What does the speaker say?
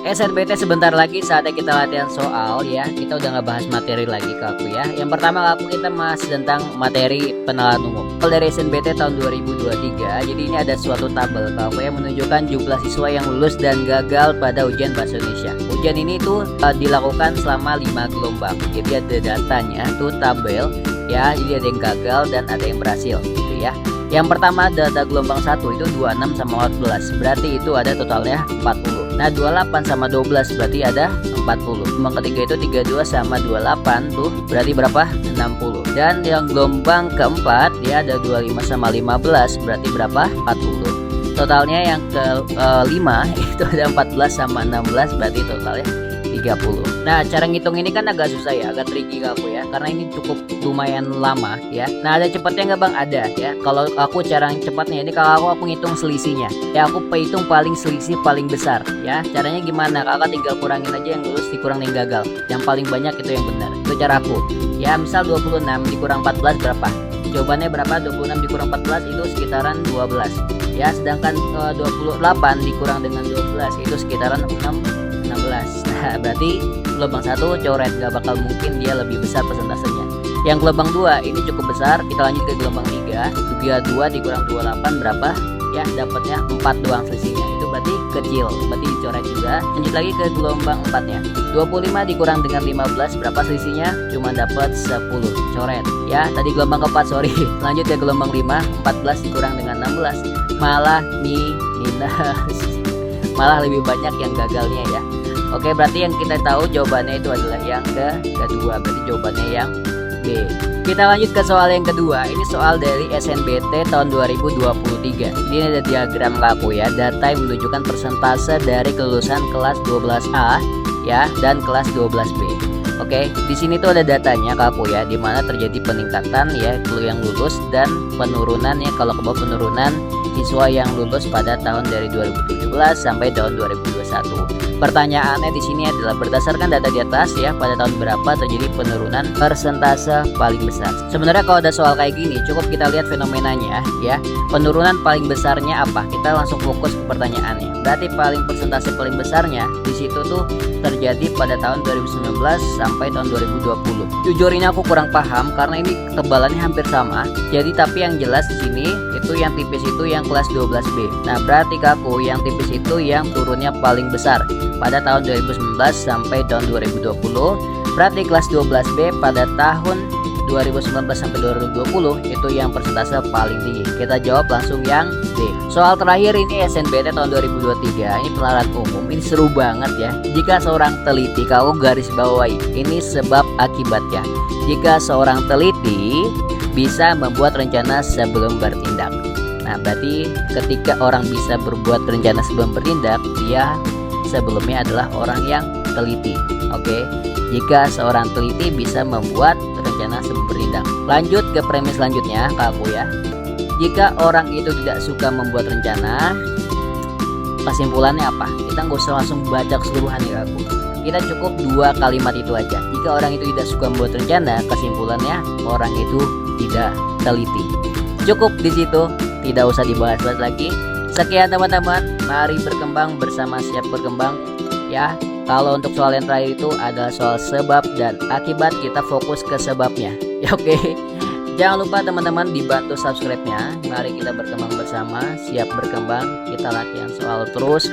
SNBT sebentar lagi saatnya kita latihan soal ya. Kita udah ngebahas materi lagi ke aku ya. Yang pertama aku kita masih tentang materi pengenalan umum. Kalau dari SNBT tahun 2023, jadi ini ada suatu tabel ke aku yang menunjukkan jumlah siswa yang lulus dan gagal pada ujian bahasa Indonesia. Ujian ini tuh dilakukan selama 5 gelombang. Jadi ada datanya tuh tabel ya. Jadi ada yang gagal dan ada yang berhasil gitu ya. Yang pertama data gelombang 1 itu 26 sama 14, berarti itu ada totalnya 40. Nah 28 sama 12 berarti ada 40. Gelombang ketiga itu 32 sama 28 tuh berarti berapa? 60. Dan yang gelombang keempat dia ada 25 sama 15 berarti berapa? 40. Totalnya yang ke 5 itu ada 14 sama 16 berarti totalnya 30. Nah cara ngitung ini kan agak susah ya, agak tricky ke aku ya, karena ini cukup lumayan lama ya. Nah ada cepatnya nggak bang? Ada ya. Kalau aku cara yang cepatnya ini kalau aku ngitung selisihnya ya, aku hitung paling selisih paling besar ya. Caranya gimana? Kakak tinggal kurangin aja yang lulus dikurang yang gagal, yang paling banyak itu yang benar. Itu cara aku ya. Misal 26 dikurang 14 berapa? Jawabannya berapa? 26 dikurang 14 itu sekitaran 12 ya. Sedangkan 28 dikurang dengan 12 itu sekitaran 16. Nah berarti gelombang 1 coret, gak bakal mungkin dia lebih besar persentasenya. Yang gelombang 2 ini cukup besar. Kita lanjut ke gelombang 3. 32 dikurang 28 berapa? Ya dapatnya 4 doang selisihnya. Itu berarti kecil, berarti dicoret juga. Lanjut lagi ke gelombang 4 nya. 25 dikurang dengan 15 berapa selisihnya? Cuma dapat 10, coret. Ya tadi gelombang keempat, sorry. Lanjut ke gelombang 5. 14 dikurang dengan 16 malah minus. Malah lebih banyak yang gagalnya ya. Oke, berarti yang kita tahu jawabannya itu adalah yang kedua. Berarti jawabannya yang B. Kita lanjut ke soal yang kedua. Ini soal dari SNBT tahun 2023. Ini ada diagram laku ya, data yang menunjukkan persentase dari kelulusan kelas 12A ya dan kelas 12B. Oke, di sini tuh ada datanya Kaku ya, di mana terjadi peningkatan ya yang lulus dan penurunan ya. Kalau ke bawah penurunan siswa yang lulus pada tahun dari 2017 sampai tahun 2021. Pertanyaannya di sini adalah berdasarkan data di atas ya, pada tahun berapa terjadi penurunan persentase paling besar. Sebenarnya kalau ada soal kayak gini cukup kita lihat fenomenanya ya. Penurunan paling besarnya apa? Kita langsung fokus ke pertanyaannya. Berarti persentase paling besarnya di situ tuh terjadi pada tahun 2019 sampai tahun 2020. Jujur ini aku kurang paham karena ini ketebalannya hampir sama. Jadi tapi yang jelas di sini itu yang tipis itu yang kelas 12B. Nah, berarti Kaku yang tipis itu yang turunnya paling besar pada tahun 2019 sampai tahun 2020. Berarti kelas 12B pada tahun 2019 sampai 2020 itu yang persentase paling tinggi. Kita jawab langsung yang D. Soal terakhir ini SNBT tahun 2023. Ini penelaran umum. Ini seru banget ya. Jika seorang teliti, kalau garis bawahi ini sebab akibatnya. Jika seorang teliti bisa membuat rencana sebelum bertindak. Nah, berarti ketika orang bisa berbuat rencana sebelum bertindak, dia sebelumnya adalah orang yang teliti. Oke. Jika seorang teliti bisa membuat rencana sebelum bertindak. Lanjut ke premis selanjutnya, Kaku ya. Jika orang itu tidak suka membuat rencana, kesimpulannya apa? Kita nggak usah langsung baca keseluruhan ya Kaku. Kita cukup 2 kalimat itu aja. Jika orang itu tidak suka membuat rencana, kesimpulannya orang itu tidak teliti. Cukup di situ, tidak usah dibahas-bahas lagi. Sekian teman-teman, mari berkembang bersama Siap Berkembang ya. Kalau untuk soal yang terakhir itu adalah soal sebab dan akibat, kita fokus ke sebabnya ya. Oke. Jangan lupa teman-teman dibantu subscribe-nya. Mari kita berkembang bersama, Siap Berkembang. Kita latihan soal terus.